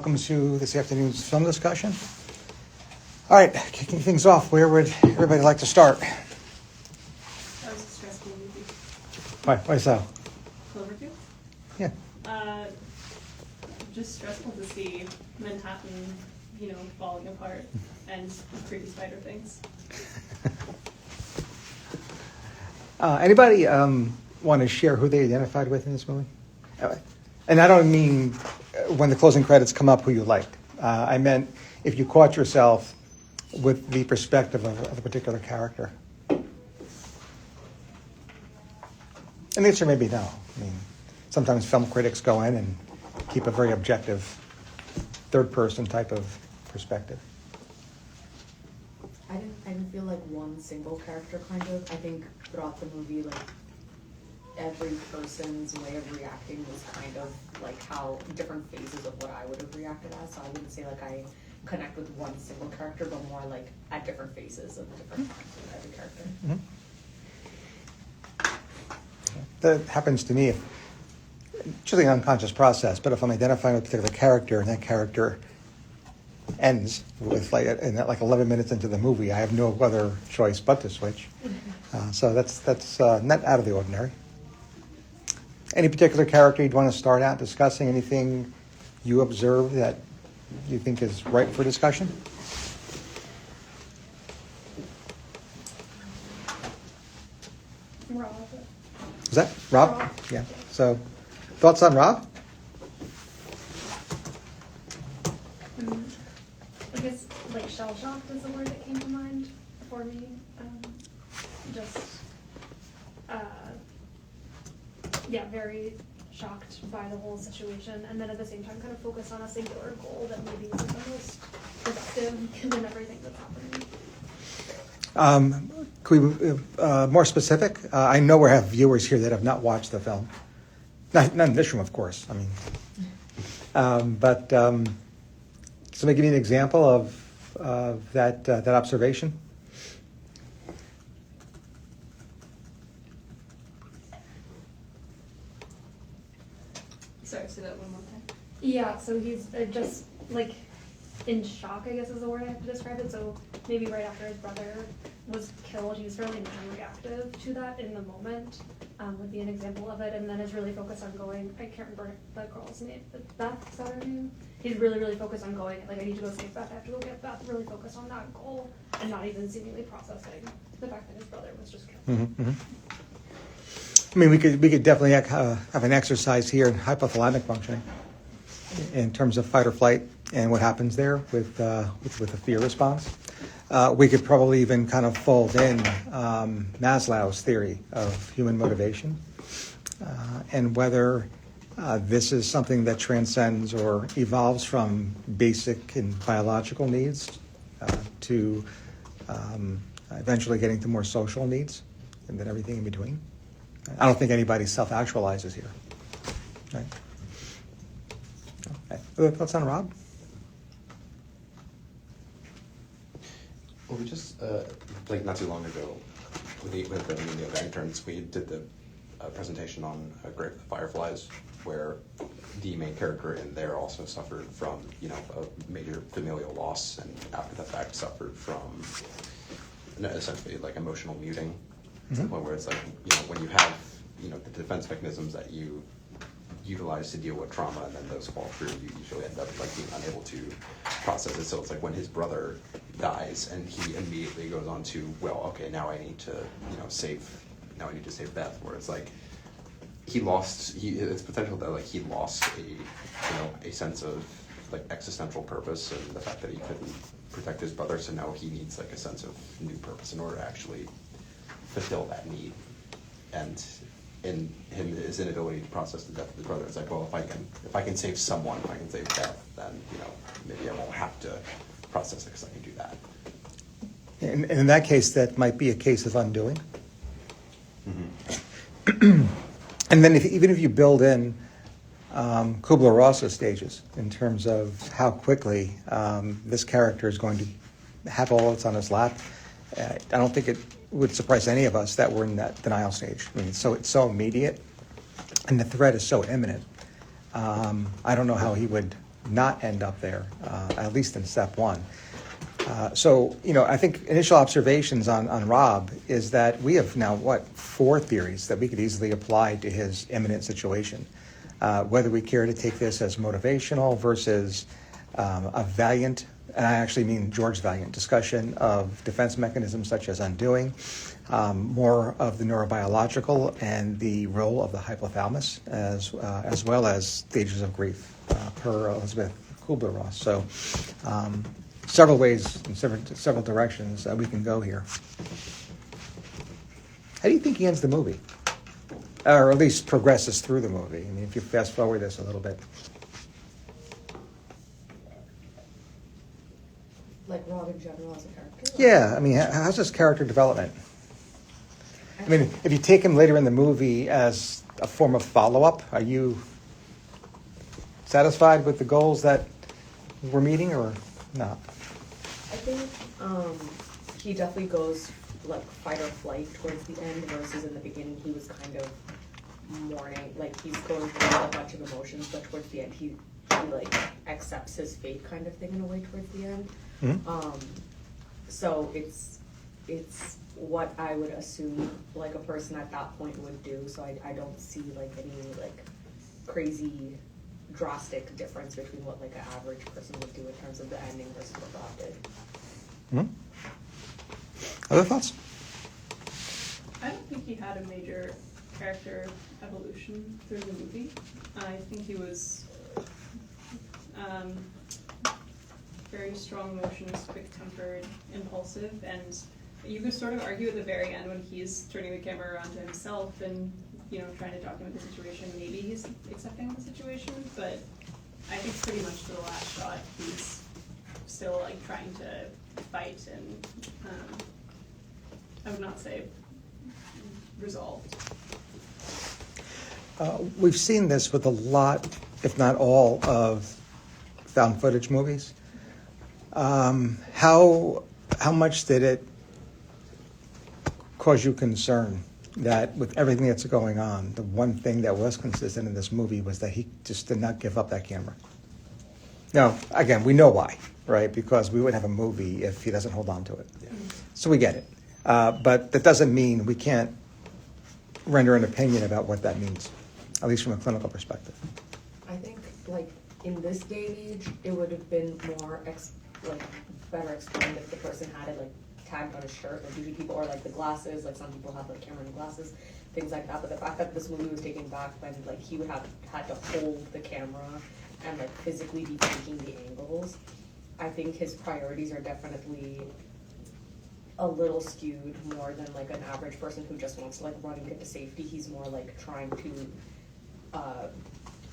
Welcome to this afternoon's film discussion. All right, kicking things off, where would everybody like to start? That was a stressful movie. Why so? Cloverfield? Yeah. Just stressful to see Manhattan, falling apart and creepy spider things. Anybody want to share who they identified with in this movie? And I don't mean when the closing credits come up who you liked. I meant if you caught yourself with the perspective of a particular character. And the answer may be no. I mean, sometimes film critics go in and keep a very objective, third-person type of perspective. I didn't feel like one single character, kind of. I think throughout the movie, like, every person's way of reacting was kind of like how different phases of what I would have reacted as. So I wouldn't say like I connect with one single character, but more like at different phases of different times with every character. Mm-hmm. That happens to me. It's usually an unconscious process, but if I'm identifying with a particular character and that character ends with like 11 minutes into the movie, I have no other choice but to switch. So that's not out of the ordinary. Any particular character you'd want to start out discussing? Anything you observed that you think is ripe for discussion? Rob. Is that Rob? Rob. Yeah. So, thoughts on Rob? I guess, like, shell-shocked is the word that came to mind for me. Very shocked by the whole situation, and then at the same time kind of focus on a singular goal that maybe isn't the most productive given everything that's happening. Could we be more specific? I know we have viewers here that have not watched the film. Not in this room, of course. I mean, but somebody give me an example of that observation. Sorry, say that one more time. Yeah, so he's just, like, in shock, I guess is the word I have to describe it. So maybe right after his brother was killed, he was fairly non-reactive to that in the moment, would be an example of it, and then is really focused on going, I can't remember the girl's name, Beth, is that her name? He's really, really focused on going, like, I need to go save Beth, I have to go get Beth, really focused on that goal, and not even seemingly processing the fact that his brother was just killed. Mm-hmm, mm-hmm. I mean, we could definitely have an exercise here in hypothalamic functioning in terms of fight or flight and what happens there with a fear response. We could probably even kind of fold in Maslow's theory of human motivation and whether this is something that transcends or evolves from basic and biological needs to eventually getting to more social needs and then everything in between. I don't think anybody self-actualizes here. Right? Okay. Other thoughts on Rob? Well, we just, not too long ago, with the interns, we did the presentation on Grave of the Fireflies, where the main character in there also suffered from, a major familial loss, and after the fact suffered from essentially like emotional muting. To the point where it's like, when you have, the defense mechanisms that you utilize to deal with trauma and then those fall through, you usually end up like being unable to process it. So it's like when his brother dies and he immediately goes on to, well, okay, now I need to, save Beth, where it's like it's potential that like he lost a sense of like existential purpose and the fact that he couldn't protect his brother, so now he needs like a sense of new purpose in order to actually fulfill that need. And in his inability to process the death of his brother, it's like, well, if I can save someone, if I can save Beth, then maybe I won't have to process it because I can do that. And in that case, that might be a case of undoing. Mm-hmm. And then even if you build in Kubler-Ross's stages in terms of how quickly this character is going to have all that's on his lap, I don't think it would surprise any of us that we're in that denial stage. I mean, it's so immediate, and the threat is so imminent. I don't know how he would not end up there, at least in step one. So, I think initial observations on Rob is that we have now, 4 theories that we could easily apply to his imminent situation. Whether we care to take this as motivational versus a valiant, and I actually mean George Valiant, discussion of defense mechanisms such as undoing, more of the neurobiological and the role of the hypothalamus, as well as stages of grief, per Elizabeth Kubler-Ross. So, several ways and several directions we can go here. How do you think he ends the movie? Or at least progresses through the movie? I mean, if you fast forward this a little bit. Like Rob in general as a character? Yeah, I mean, how's his character development? I mean, if you take him later in the movie as a form of follow-up, are you satisfied with the goals that we're meeting or not? I think he definitely goes like fight or flight towards the end versus in the beginning he was kind of mourning, like he's going through a bunch of emotions, but towards the end he like accepts his fate kind of thing in a way towards the end. Mm-hmm. So it's what I would assume like a person at that point would do. So I don't see like any like crazy drastic difference between what like an average person would do in terms of the ending versus what Rob did. Mm-hmm. Other thoughts? I don't think he had a major character evolution through the movie. I think he was very strong-emotions, quick-tempered, impulsive, and you could sort of argue at the very end when he's turning the camera around to himself and trying to document the situation, maybe he's accepting the situation, but I think pretty much to the last shot he's still like trying to fight and I would not say resolved. We've seen this with a lot, if not all, of found footage movies. How much did it cause you concern that with everything that's going on, the one thing that was consistent in this movie was that he just did not give up that camera? Now, again, we know why, right? Because we wouldn't have a movie if he doesn't hold on to it. Yeah. So we get it. But that doesn't mean we can't render an opinion about what that means, at least from a clinical perspective. I think like in this day and age, it would have been more better explained if the person had it like tagged on his shirt, like usually people, or like the glasses, like some people have like camera and glasses, things like that. But the fact that this movie was taken back when like he would have had to hold the camera and like physically be taking the angles, I think his priorities are definitely a little skewed more than like an average person who just wants to like run and get to safety. He's more like trying to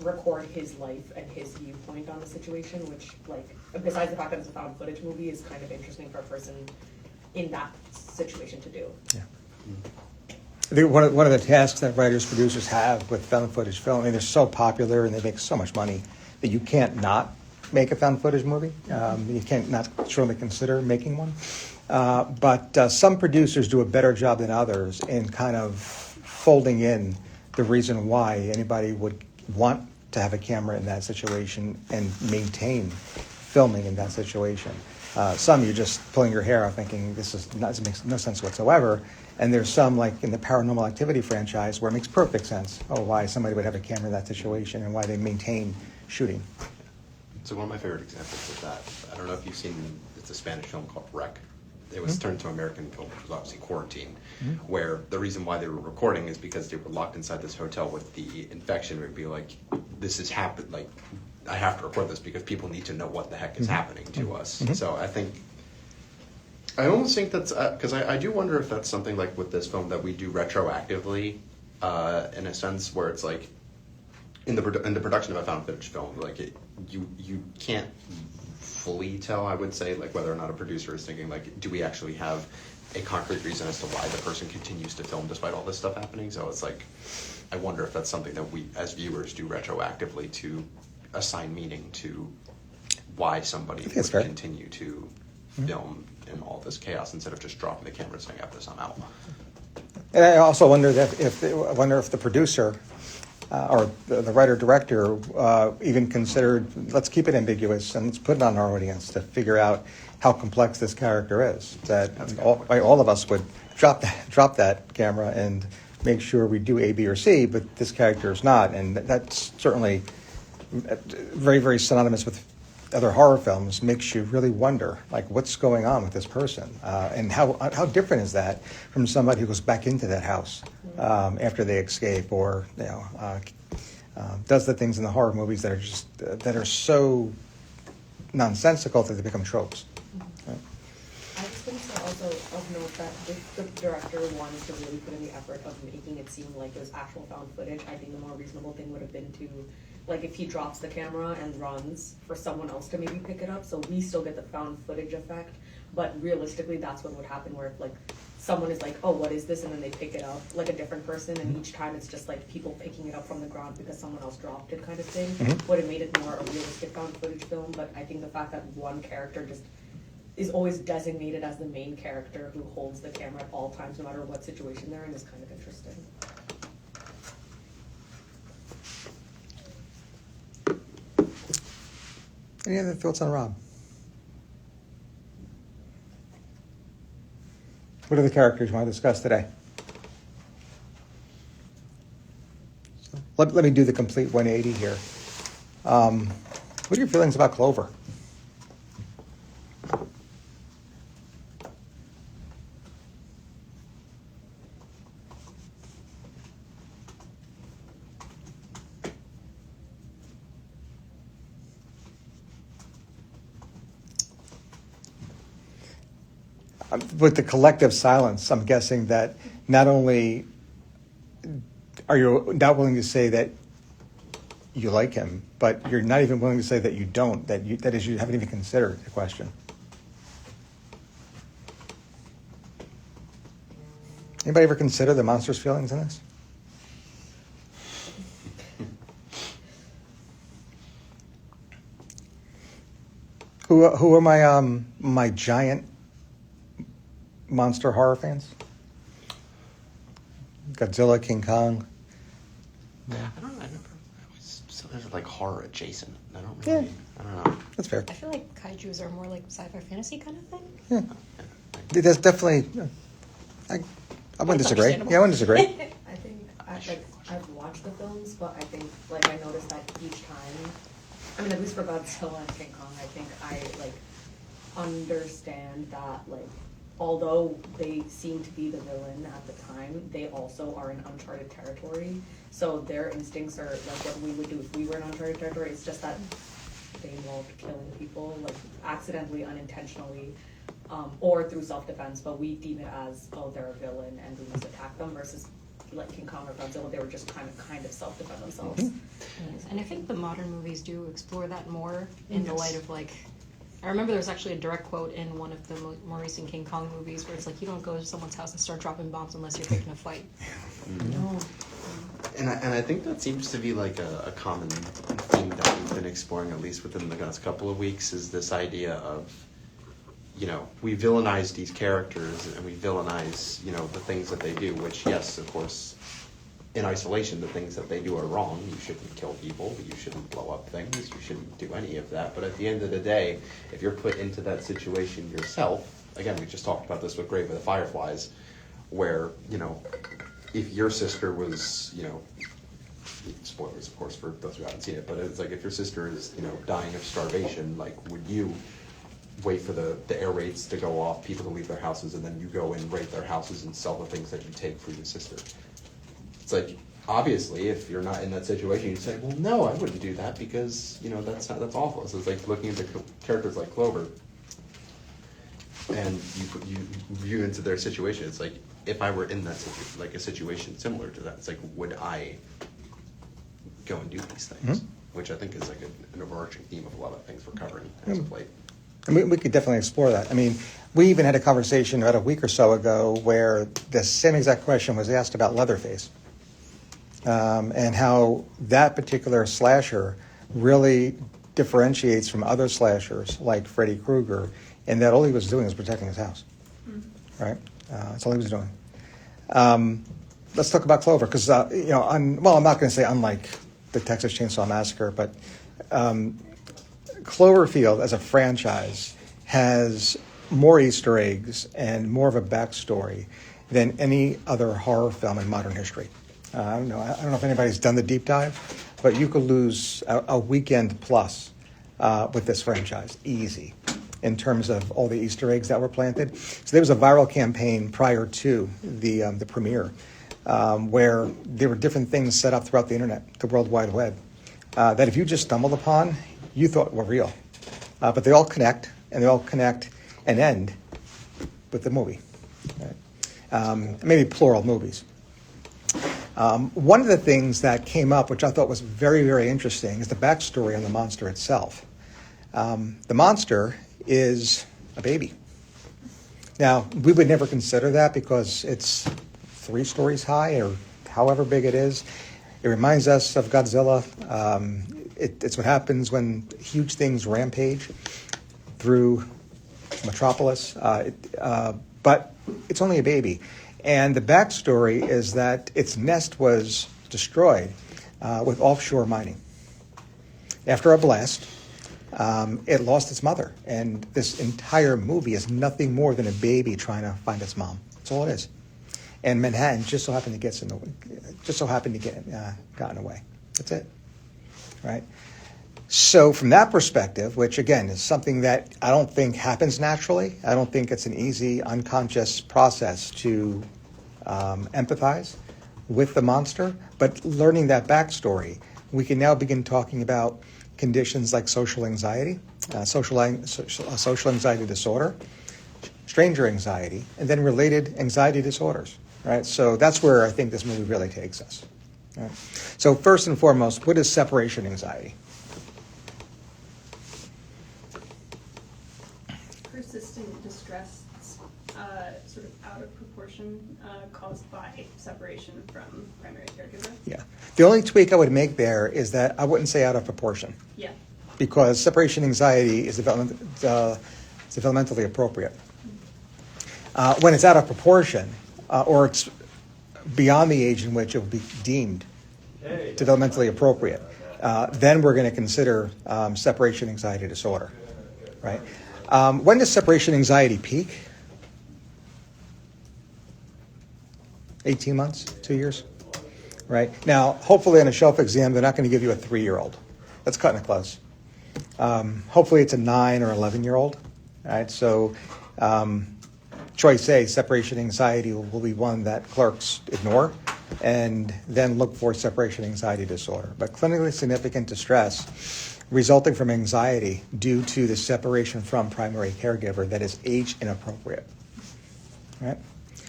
record his life and his viewpoint on the situation, which like besides the fact that it's a found footage movie is kind of interesting for a person in that situation to do. Yeah. I think one of the tasks that writers, producers have with found footage film, I mean, they're so popular and they make so much money that you can't not make a found footage movie. You can't not surely consider making one. But some producers do a better job than others in kind of folding in the reason why anybody would want to have a camera in that situation and maintain filming in that situation. Some you're just pulling your hair out thinking this makes no sense whatsoever. And there's some, like in the Paranormal Activity franchise, where it makes perfect sense. Oh, why somebody would have a camera in that situation and why they maintain shooting. So one of my favorite examples of that, I don't know if you've seen, it's a Spanish film called Wreck. It was turned to American film, which was obviously Quarantine, where the reason why they were recording is because they were locked inside this hotel with the infection. It would be like, this has happened, like, I have to record this because people need to know what the heck is happening to us. So I almost think that's, because I do wonder if that's something like with this film that we do retroactively, in a sense where it's like, in the production of a found footage film, like you can't fully tell, I would say, like whether or not a producer is thinking like, do we actually have a concrete reason as to why the person continues to film despite all this stuff happening? So it's like, I wonder if that's something that we as viewers do retroactively to assign meaning to why somebody would continue to film in all this chaos instead of just dropping the camera and saying, after this I'm out. And I also wonder if the producer or the writer-director even considered, let's keep it ambiguous and let's put it on our audience to figure out how complex this character is. That all of us would drop that camera and make sure we do A, B, or C, but this character is not. And that's certainly very, very synonymous with other horror films. Makes you really wonder, like, what's going on with this person, and how different is that from somebody who goes back into that house after they escape, or does the things in the horror movies that are just that are so nonsensical that they become tropes. Right? I just think so also of note that if the director wanted to really put in the effort of making it seem like it was actual found footage, I think the more reasonable thing would have been to, like, if he drops the camera and runs, for someone else to maybe pick it up, so we still get the found footage effect, but realistically that's what would happen, where if, like, someone is like, oh, what is this, and then they pick it up, like a different person, and each time it's just like people picking it up from the ground because someone else dropped it, kind of thing, would have made it more a realistic found footage film. But I think the fact that one character just is always designated as the main character who holds the camera at all times, no matter what situation they're in, is kind of interesting. Any other thoughts on Rob? What are the characters you want to discuss today? So let me do the complete 180 here. What are your feelings about Clover? With the collective silence, I'm guessing that not only are you not willing to say that you like him, but you're not even willing to say that you don't, that is, you haven't even considered the question. Anybody ever consider the monster's feelings in this? Who are my giant monster horror fans? Godzilla, King Kong. I always so there's like horror adjacent. I don't really. I don't know. That's fair. I feel like kaijus are more like sci-fi fantasy kind of thing. Yeah, that's definitely. I wouldn't disagree. understandable. Yeah, I wouldn't disagree. I think I've watched the films, but I think like I noticed that each time, I mean, at least for Godzilla and King Kong, I think I like understand that, like, although they seem to be the villain at the time, they also are in uncharted territory. So their instincts are like what we would do if we were in uncharted territory. It's just that they involved killing people, like accidentally, unintentionally, or through self-defense. But we deem it as, oh, they're a villain and we must attack them. Versus like King Kong or Godzilla, they were just kind of self-defend themselves. Yes. And I think the modern movies do explore that more in the light of, like, I remember there was actually a direct quote in one of the more recent King Kong movies where it's like, you don't go to someone's house and start dropping bombs unless you're picking a fight. No. And I think that seems to be like a common theme that we've been exploring, at least within the last couple of weeks, is this idea of, you know, we villainize these characters and we villainize, you know, the things that they do, which, yes, of course, in isolation, the things that they do are wrong. You shouldn't kill people, you shouldn't blow up things, you shouldn't do any of that. But at the end of the day, if you're put into that situation yourself, again, we just talked about this with Grave of the Fireflies, where, you know, if your sister was, you know, spoilers, of course, for those who haven't seen it, but it's like if your sister is, you know, dying of starvation, like, would you wait for the air raids to go off, people to leave their houses, and then you go and raid their houses and sell the things that you take for your sister? It's like, obviously, if you're not in that situation, you'd say, well, no, I wouldn't do that because, you know, that's awful. So it's like looking at the characters like Clover, and you view into their situation. It's like, if I were in that situation, like a situation similar to that, it's like, would I go and do these things? Which I think is like an overarching theme of a lot of things we're covering as of late. And we could definitely explore that. I mean, we even had a conversation about a week or so ago where the same exact question was asked about Leatherface. And how that particular slasher really differentiates from other slashers like Freddy Krueger, in that all he was doing was protecting his house, right? That's all he was doing. let's talk about Clover, because, I'm not going to say unlike the Texas Chainsaw Massacre, but Cloverfield as a franchise has more Easter eggs and more of a backstory than any other horror film in modern history. I don't know if anybody's done the deep dive, but you could lose a weekend plus with this franchise, easy, in terms of all the Easter eggs that were planted. So there was a viral campaign prior to the premiere where there were different things set up throughout the internet, the World Wide Web, that if you just stumbled upon, you thought were real. But they all connect and end with the movie. Right? Maybe plural movies. One of the things that came up, which I thought was very, very interesting, is the backstory on the monster itself. The monster is a baby. Now, we would never consider that because it's 3 stories high or however big it is. It reminds us of Godzilla. It's what happens when huge things rampage through Metropolis. But it's only a baby. And the backstory is that its nest was destroyed with offshore mining. After a blast, it lost its mother. And this entire movie is nothing more than a baby trying to find its mom. That's all it is. And Manhattan just so happened to get gotten away. That's it. Right? So from that perspective, which again is something that I don't think happens naturally, I don't think it's an easy, unconscious process to empathize with the monster, but learning that backstory, we can now begin talking about conditions like social anxiety, social anxiety disorder, stranger anxiety, and then related anxiety disorders. Right? So that's where I think this movie really takes us. Right? So first and foremost, what is separation anxiety? Persistent distress, sort of out of proportion, caused by separation from primary caregiver. Yeah. The only tweak I would make there is that I wouldn't say out of proportion. Yeah. Because separation anxiety is developmentally appropriate. When it's out of proportion, or it's beyond the age in which it would be deemed developmentally appropriate, then we're going to consider separation anxiety disorder. Right? When does separation anxiety peak? 18 months, 2 years? Right? Now, hopefully in a shelf exam, they're not going to give you a 3-year-old. That's cutting it close. Hopefully it's a 9 or 11-year-old. Right? So choice A, separation anxiety, will be one that clerks ignore and then look for separation anxiety disorder. But clinically significant distress resulting from anxiety due to the separation from primary caregiver that is age inappropriate. Right?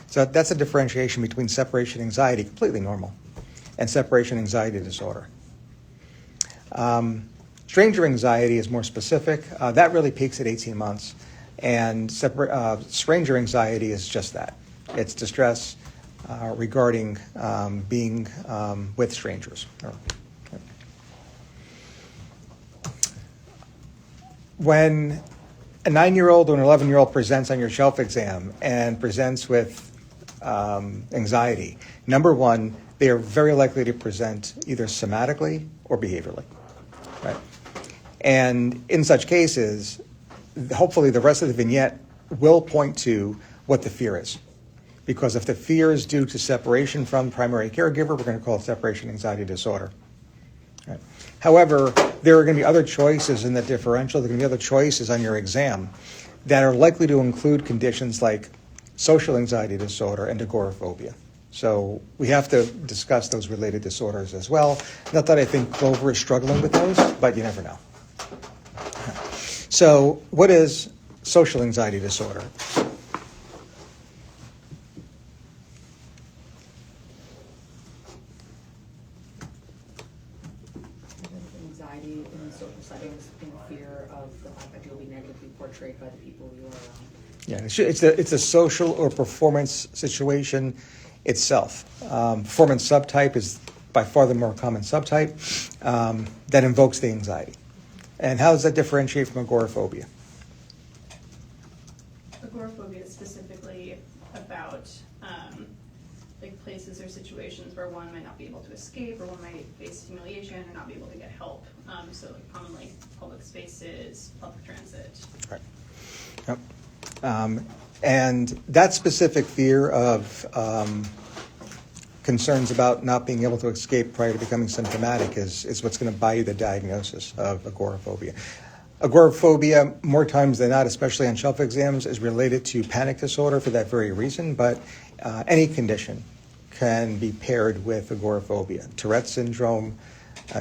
So that's a differentiation between separation anxiety, completely normal, and separation anxiety disorder. Stranger anxiety is more specific. That really peaks at 18 months. And stranger anxiety is just that. It's distress regarding being with strangers. When a 9-year-old or an 11-year-old presents on your shelf exam and presents with anxiety, number one, they are very likely to present either somatically or behaviorally. Right? And in such cases, hopefully the rest of the vignette will point to what the fear is. Because if the fear is due to separation from primary caregiver, we're going to call it separation anxiety disorder. Right? However, there are going to be other choices in the differential. There are going to be other choices on your exam that are likely to include conditions like social anxiety disorder and agoraphobia. So we have to discuss those related disorders as well. Not that I think Clover is struggling with those, but you never know. So what is social anxiety disorder? Anxiety in social settings in fear of the fact that you'll be negatively portrayed by the people you are around. Yeah, it's a social or performance situation itself. Performance subtype is by far the more common subtype that invokes the anxiety. And how does that differentiate from agoraphobia? Agoraphobia is specifically about like places or situations situations where one might not be able to escape, or one might face humiliation or not be able to get help. So like commonly public spaces, public transit. Right. Yep. And that specific fear of concerns about not being able to escape prior to becoming symptomatic is what's going to buy you the diagnosis of agoraphobia. Agoraphobia, more times than not, especially on shelf exams, is related to panic disorder for that very reason, but any condition can be paired with agoraphobia. Tourette's syndrome,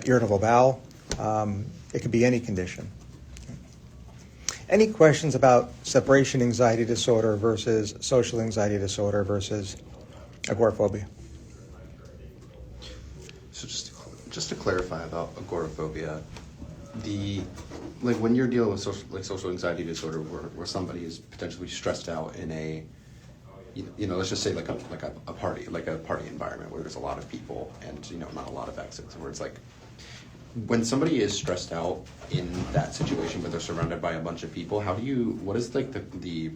irritable bowel, it could be any condition. Any questions about separation anxiety disorder versus social anxiety disorder versus agoraphobia? So just to clarify about agoraphobia, when you're dealing with social anxiety disorder, where somebody is potentially stressed out in a, let's just say like a party environment where there's a lot of people and not a lot of exits, where it's like when somebody is stressed out in that situation but they're surrounded by a bunch of people, what is like the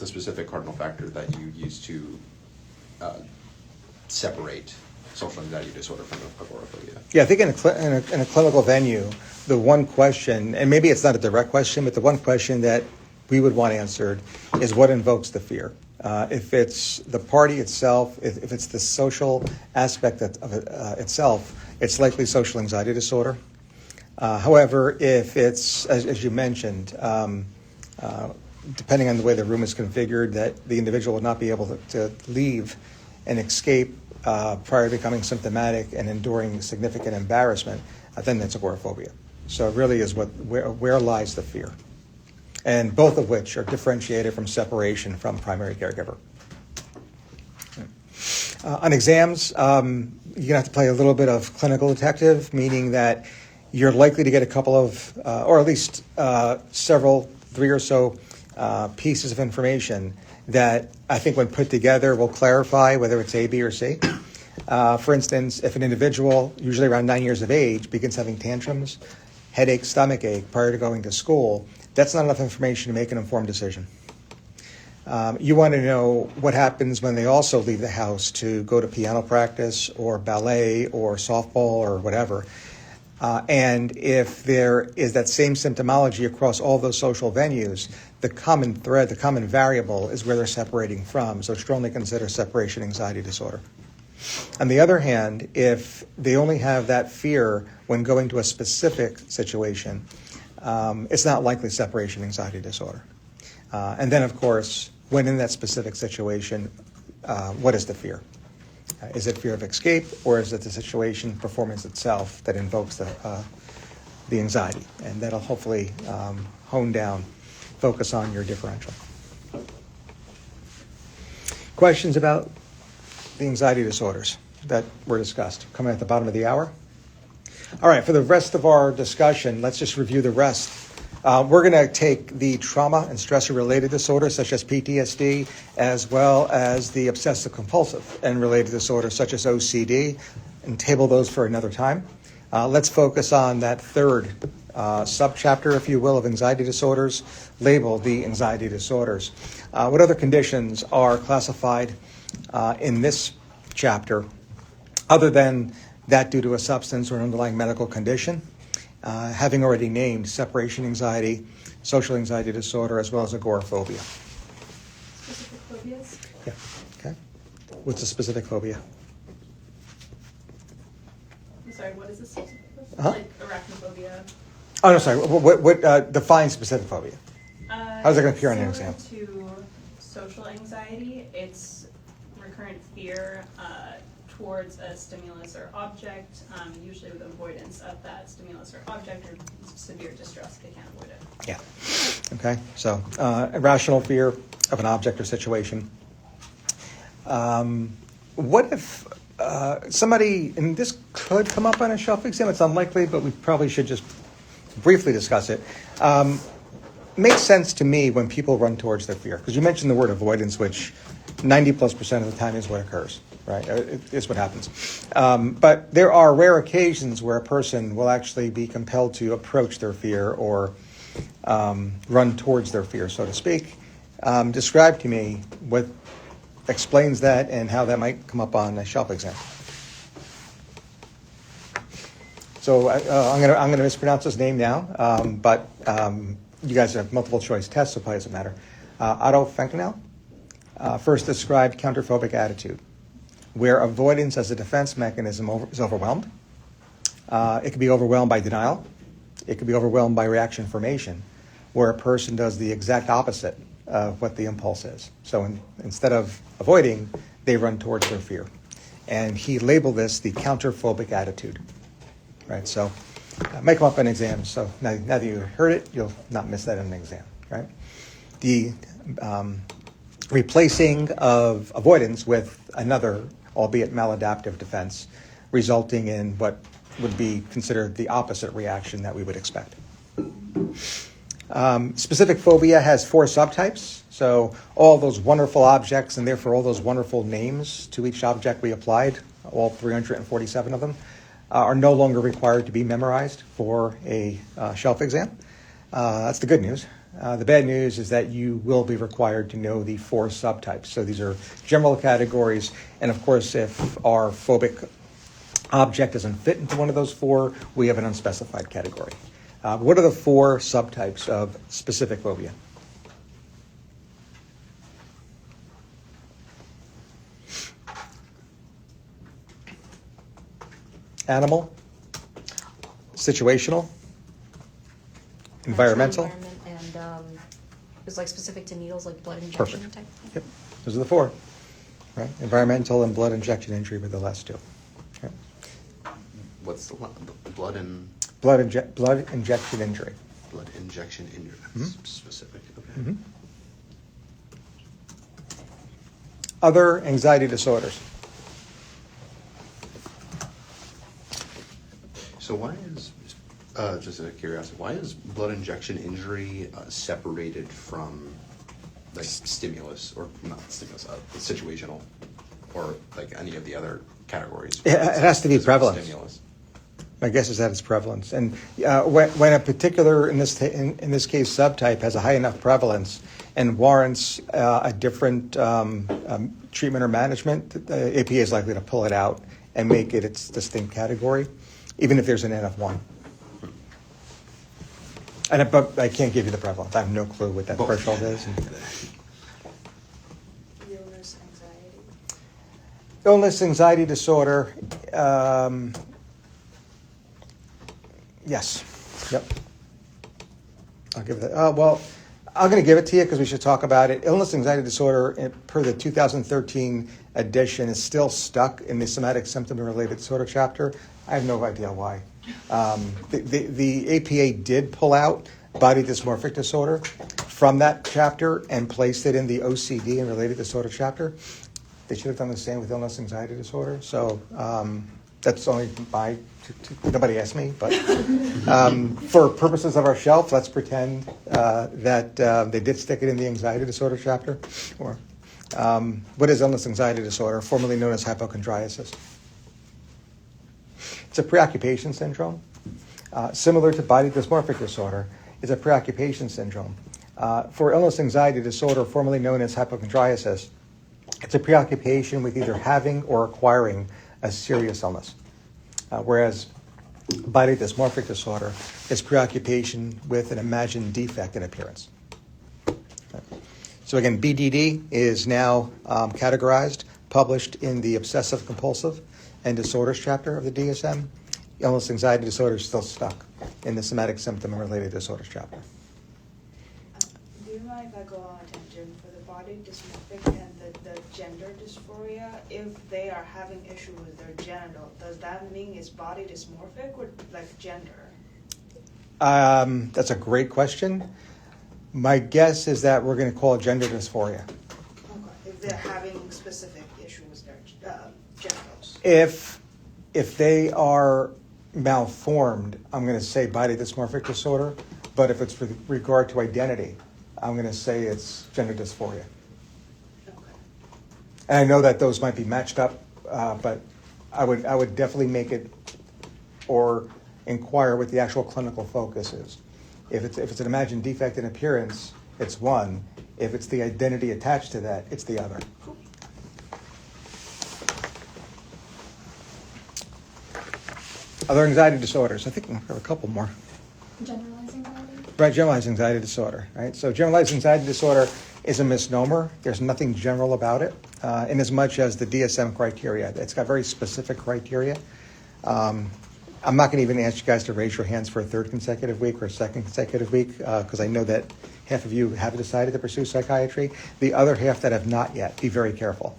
specific cardinal factor that you use to separate social anxiety disorder from agoraphobia? Yeah, I think in a clinical venue, the one question, and maybe it's not a direct question, but the one question that we would want answered is what invokes the fear. If it's the party itself, if it's the social aspect of it itself, it's likely social anxiety disorder. However, if it's, as you mentioned, depending on the way the room is configured, that the individual will not be able to leave and escape prior to becoming symptomatic and enduring significant embarrassment, then that's agoraphobia. So it really is where lies the fear. And both of which are differentiated from separation from primary caregiver. On exams, you're going to have to play a little bit of clinical detective, meaning that you're likely to get a couple of, or at least several, 3 or so pieces of information that I think when put together will clarify whether it's A, B, or C. For instance, if an individual, usually around 9 years of age, begins having tantrums, headache, stomach ache prior to going to school, that's not enough information to make an informed decision. You want to know what happens when they also leave the house to go to piano practice or ballet or softball or whatever. And if there is that same symptomology across all those social venues, the common thread, the common variable is where they're separating from. So strongly consider separation anxiety disorder. On the other hand, if they only have that fear when going to a specific situation, it's not likely separation anxiety disorder. And then, of course, when in that specific situation, what is the fear? Is it fear of escape, or is it the situation performance itself that invokes the anxiety? And that'll hopefully hone down, focus on your differential. Questions about the anxiety disorders that were discussed? Coming at the bottom of the hour. All right, for the rest of our discussion, let's just review the rest. We're going to take the trauma and stressor-related disorders, such as PTSD, as well as the obsessive-compulsive and related disorders, such as OCD, and table those for another time. Let's focus on that third subchapter, if you will, of anxiety disorders, labeled the anxiety disorders. What other conditions are classified in this chapter, other than that due to a substance or an underlying medical condition, having already named separation anxiety, social anxiety disorder, as well as agoraphobia? Specific phobias? Yeah. Okay. What's a specific phobia? I'm sorry, what is this specific phobia? Uh-huh. Like arachnophobia? Oh, no, sorry. What defines specific phobia? How's that going to appear on an exam? Similar to social anxiety, it's recurrent fear towards a stimulus or object, usually with avoidance of that stimulus or object, or severe distress if they can't avoid it. Yeah. Okay. So irrational fear of an object or situation. What if somebody, and this could come up on a shelf exam, it's unlikely, but we probably should just briefly discuss it. Makes sense to me when people run towards their fear, because you mentioned the word avoidance, which 90+% of the time is what occurs, right? It's what happens. But there are rare occasions where a person will actually be compelled to approach their fear or run towards their fear, so to speak. Describe to me what explains that and how that might come up on a shelf exam. So I'm gonna mispronounce his name now, but you guys have multiple choice tests, so it probably doesn't matter. Otto Fenkenau first described counterphobic attitude, where avoidance as a defense mechanism is overwhelmed. It can be overwhelmed by denial. It can be overwhelmed by reaction formation, where a person does the exact opposite of what the impulse is. So instead of avoiding, they run towards their fear. And he labeled this the counterphobic attitude. Right, so it might come up in exams. So now that you heard it, you'll not miss that in an exam. Right, the replacing of avoidance with another, albeit maladaptive defense, resulting in what would be considered the opposite reaction that we would expect. Specific phobia has 4 subtypes. So all those wonderful objects, and therefore all those wonderful names to each object we applied, all 347 of them, are no longer required to be memorized for a shelf exam. That's the good news. The bad news is that you will be required to know the 4 subtypes. So these are general categories, and of course, if our phobic object doesn't fit into one of those 4, we have an unspecified category. What are the 4 subtypes of specific phobia? Animal, situational, environmental. Environment, and it's like specific to needles, like blood injection Perfect. type. Yep, those are the 4. Right, environmental and blood injection injury were the last 2. Okay. What's the blood and Blood injection injury. blood injection injury? That's specific. Okay. Other anxiety disorders. So why is, just out of curiosity, why is blood injection injury separated from like stimulus, or not stimulus, situational, or like any of the other categories? It has to be prevalence. Stimulus. My guess is that it's prevalence, and when a particular, in this case, subtype has a high enough prevalence and warrants a different treatment or management, the APA is likely to pull it out and make it its distinct category, even if there's an N of 1. But I can't give you the prevalence. I have no clue what that threshold is. Illness, anxiety. Illness, anxiety disorder. Yes. Yep. I'll give it that. Well, I'm going to give it to you because we should talk about it. Illness, anxiety disorder, per the 2013 edition, is still stuck in the somatic symptom and related disorder chapter. I have no idea why. The APA did pull out body dysmorphic disorder from that chapter and placed it in the OCD and related disorder chapter. They should have done the same with illness, anxiety disorder. So that's only nobody asked me, but for purposes of our shelf, let's pretend that they did stick it in the anxiety disorder chapter. Or what is illness, anxiety disorder, formerly known as hypochondriasis? It's a preoccupation syndrome, similar to body dysmorphic disorder. It's a preoccupation syndrome. For illness, anxiety disorder, formerly known as hypochondriasis, it's a preoccupation with either having or acquiring a serious illness, whereas body dysmorphic disorder is preoccupation with an imagined defect in appearance. So again, BDD is now categorized, published in the obsessive compulsive and disorders chapter of the DSM. Illness, anxiety disorder is still stuck in the somatic symptom and related disorders chapter. Do you mind if I go on a tangent for the body dysmorphic and the gender dysphoria? If they are having issue with their genital, does that mean it's body dysmorphic or like gender? That's a great question. My guess is that we're going to call it gender dysphoria. Okay. If they're having specific issue with their genitals. If they are malformed, I'm going to say body dysmorphic disorder. But if it's with regard to identity, I'm going to say it's gender dysphoria. Okay. And I know that those might be matched up, but I would definitely make it or inquire what the actual clinical focus is. If it's an imagined defect in appearance, it's one. If it's the identity attached to that, it's the other. Other anxiety disorders. I think we have a couple more. Generalized anxiety? Right, generalized anxiety disorder, right? So generalized anxiety disorder is a misnomer. There's nothing general about it, in as much as the DSM criteria. It's got very specific criteria. I'm not going to even ask you guys to raise your hands for a third consecutive week or a second consecutive week, because I know that half of you have decided to pursue psychiatry. The other half that have not yet, be very careful.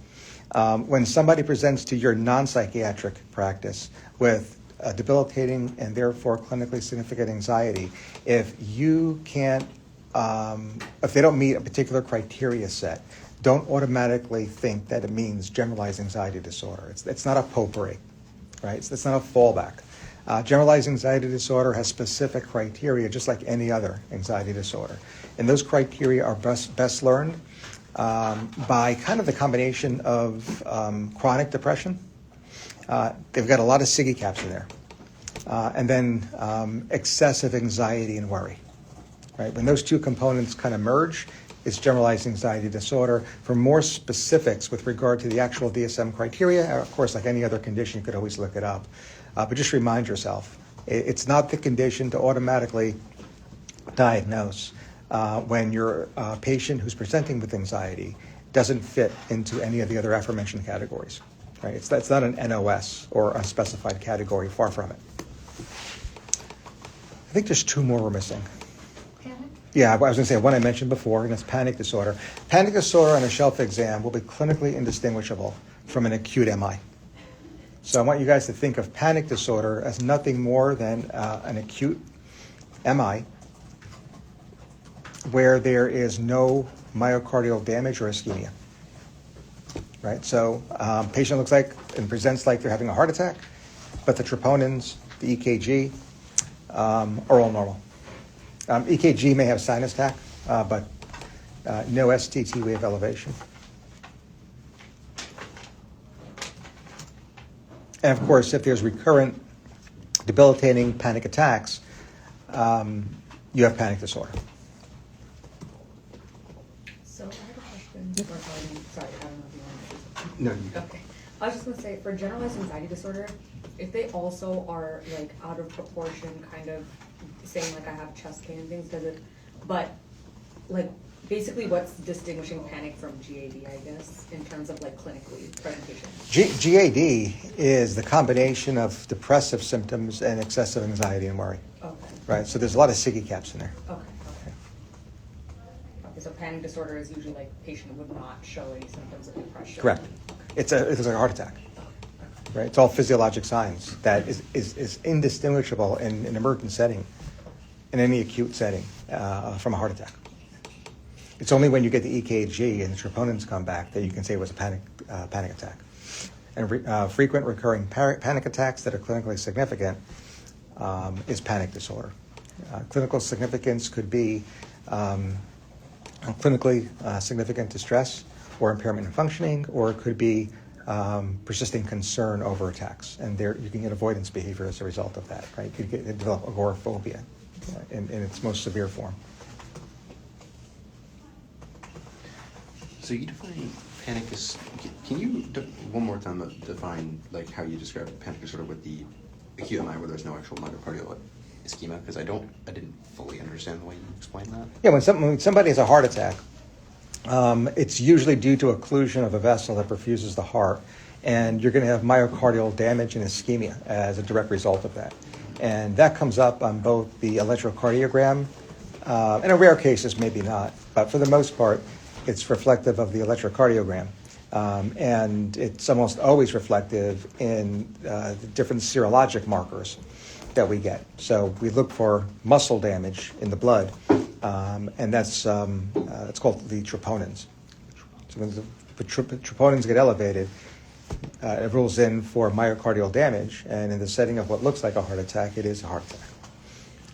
When somebody presents to your non-psychiatric practice with debilitating and therefore clinically significant anxiety, if you can't, if they don't meet a particular criteria set, don't automatically think that it means generalized anxiety disorder. It's not a potpourri, right? It's not a fallback. Generalized anxiety disorder has specific criteria, just like any other anxiety disorder. And those criteria are best learned by kind of the combination of chronic depression. They've got a lot of SIGI caps in there. And then excessive anxiety and worry. Right? When those two components kind of merge, it's generalized anxiety disorder. For more specifics with regard to the actual DSM criteria, of course, like any other condition, you could always look it up. But just remind yourself, it's not the condition to automatically diagnose when your patient who's presenting with anxiety doesn't fit into any of the other aforementioned categories. Right? That's not an NOS or unspecified category, far from it. I think there's two more we're missing. Panic? Yeah, I was going to say one I mentioned before, and it's panic disorder. Panic disorder on a shelf exam will be clinically indistinguishable from an acute MI. So I want you guys to think of panic disorder as nothing more than an acute MI where there is no myocardial damage or ischemia. Right? So patient looks like and presents like they're having a heart attack, but the troponins, the EKG, are all normal. EKG may have sinus tach, but no STT wave elevation. And of course, if there's recurrent debilitating panic attacks, you have panic disorder. So I have a question. Sorry, I don't know if you want to. No, you Okay. I was just gonna say, for generalized anxiety disorder, if they also are like out of proportion, kind of saying like I have chest pain and things, does it? But like basically, what's distinguishing panic from GAD? I guess in terms of like clinically presentation. GAD is the combination of depressive symptoms and excessive anxiety and worry. Okay. Right. So there's a lot of SIGI caps in there. Okay. Okay, so panic disorder is usually like patient would not show any symptoms of depression. Correct. It's like a heart attack. Right. It's all physiologic signs that is indistinguishable in an emergent setting, in any acute setting, from a heart attack. It's only when you get the EKG and the troponins come back that you can say it was a panic attack. And frequent recurring panic attacks that are clinically significant is panic disorder. Clinical significance could be clinically significant distress or impairment in functioning, or it could be persisting concern over attacks. And there you can get avoidance behavior as a result of that. Right? You could develop agoraphobia in its most severe form. So you define panic as, can you one more time define like how you describe panic disorder with the acute MI where there's no actual myocardial ischemia? Because I didn't fully understand the way you explained that. Yeah, when somebody has a heart attack, it's usually due to occlusion of a vessel that perfuses the heart, and you're going to have myocardial damage and ischemia as a direct result of that. And that comes up on both the electrocardiogram, and in rare cases maybe not, but for the most part, it's reflective of the electrocardiogram. And it's almost always reflective in the different serologic markers that we get. So we look for muscle damage in the blood, and that's it's called the troponins. So when the troponins get elevated, it rules in for myocardial damage, and in the setting of what looks like a heart attack, it is a heart attack.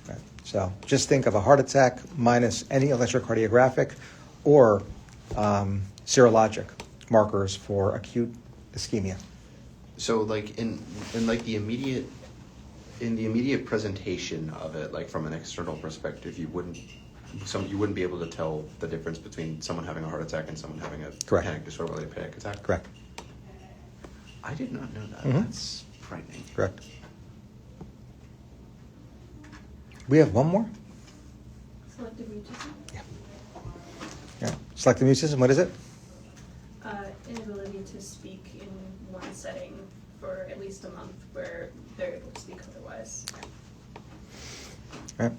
Right. So just think of a heart attack minus any electrocardiographic or serologic markers for acute ischemia. So like in like the immediate presentation of it, like from an external perspective, you wouldn't be able to tell the difference between someone having a heart attack and someone having a Correct. panic disorder related panic attack. Correct. I did not know that. Mhm. That's frightening. Correct. We have one more? Selective mutism. Yeah. Selective mutism, what is it? Inability to speak in one setting for at least a month where they're able to speak otherwise. Right.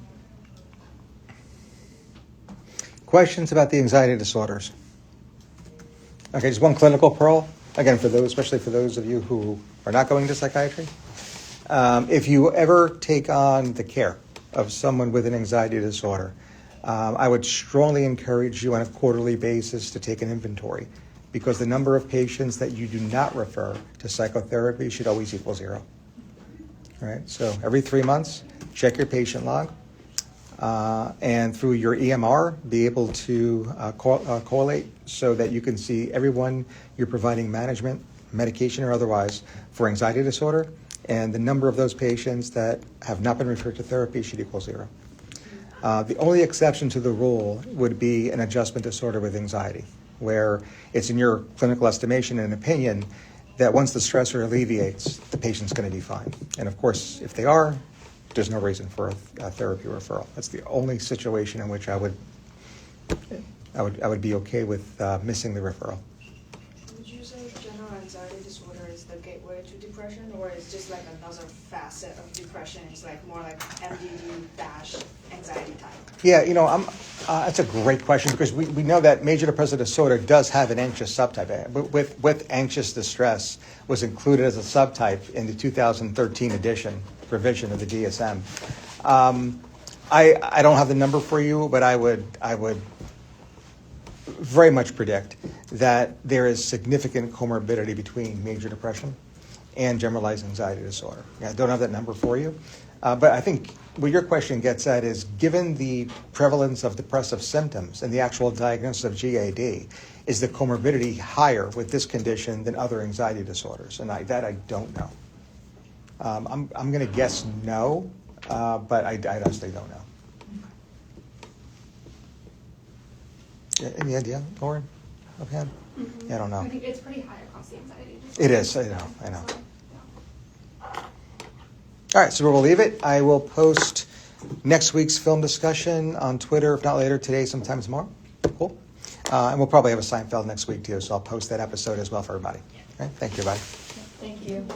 Questions about the anxiety disorders? Okay, just one clinical pearl. Again, for those, especially for those of you who are not going to psychiatry. If you ever take on the care of someone with an anxiety disorder, I would strongly encourage you on a quarterly basis to take an inventory, because the number of patients that you do not refer to psychotherapy should always equal 0. All right, so every 3 months, check your patient log, and through your EMR, be able to correlate so that you can see everyone you're providing management, medication or otherwise, for anxiety disorder, and the number of those patients that have not been referred to therapy should equal 0. The only exception to the rule would be an adjustment disorder with anxiety, where it's in your clinical estimation and opinion that once the stressor alleviates, the patient's going to be fine. And of course, if they are, there's no reason for a therapy referral. That's the only situation in which I would be okay with missing the referral. Would you say general anxiety disorder is the gateway to depression, or is just like another facet of depression? It's like more like MDD-anxiety type? Yeah, that's a great question, because we know that major depressive disorder does have an anxious subtype. But with anxious distress was included as a subtype in the 2013 revision of the DSM. I don't have the number for you, but I would very much predict that there is significant comorbidity between major depression and generalized anxiety disorder. I don't have that number for you, but I think what your question gets at is, given the prevalence of depressive symptoms and the actual diagnosis of GAD, is the comorbidity higher with this condition than other anxiety disorders? And I don't know. I'm going to guess no, but I honestly don't know. Any idea, Lauren? Offhand? Mm-hmm. Yeah, I don't know. I think it's pretty high across the anxiety. It is. I know. So, All right, so we'll leave it. I will post next week's film discussion on Twitter, if not later today, sometime tomorrow. Cool. And we'll probably have a Seinfeld next week too, so I'll post that episode as well for everybody. Okay, thank you, everybody. Thank you.